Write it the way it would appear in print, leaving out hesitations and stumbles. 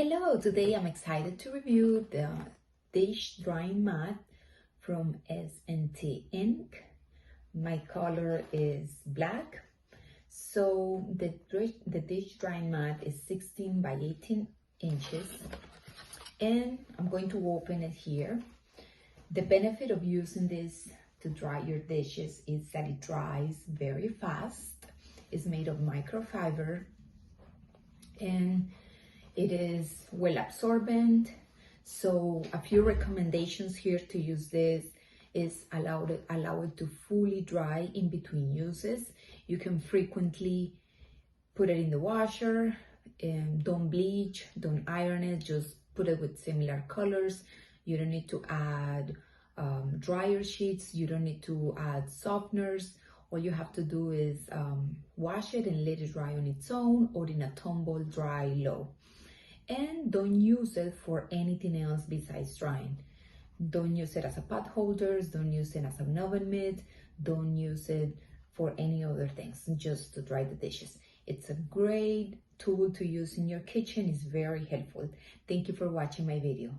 Hello, today I'm excited to review the dish drying mat from S&T Inc. My color is black. So the dish drying mat is 16 by 18 inches and I'm going to open it here. The benefit of using this to dry your dishes is that it dries very fast. It's made of microfiber and it is well absorbent. So a few recommendations here to use this is allow it to fully dry in between uses. You can frequently put it in the washer and don't bleach, don't iron it, just put it with similar colors. You don't need to add dryer sheets, you don't need to add softeners. All you have to do is wash it and let it dry on its own or in a tumble dry low. And don't use it for anything else besides drying. Don't use it as a pot holders, don't use it as an oven mitt, don't use it for any other things, just to dry the dishes. It's a great tool to use in your kitchen, it's very helpful. Thank you for watching my video.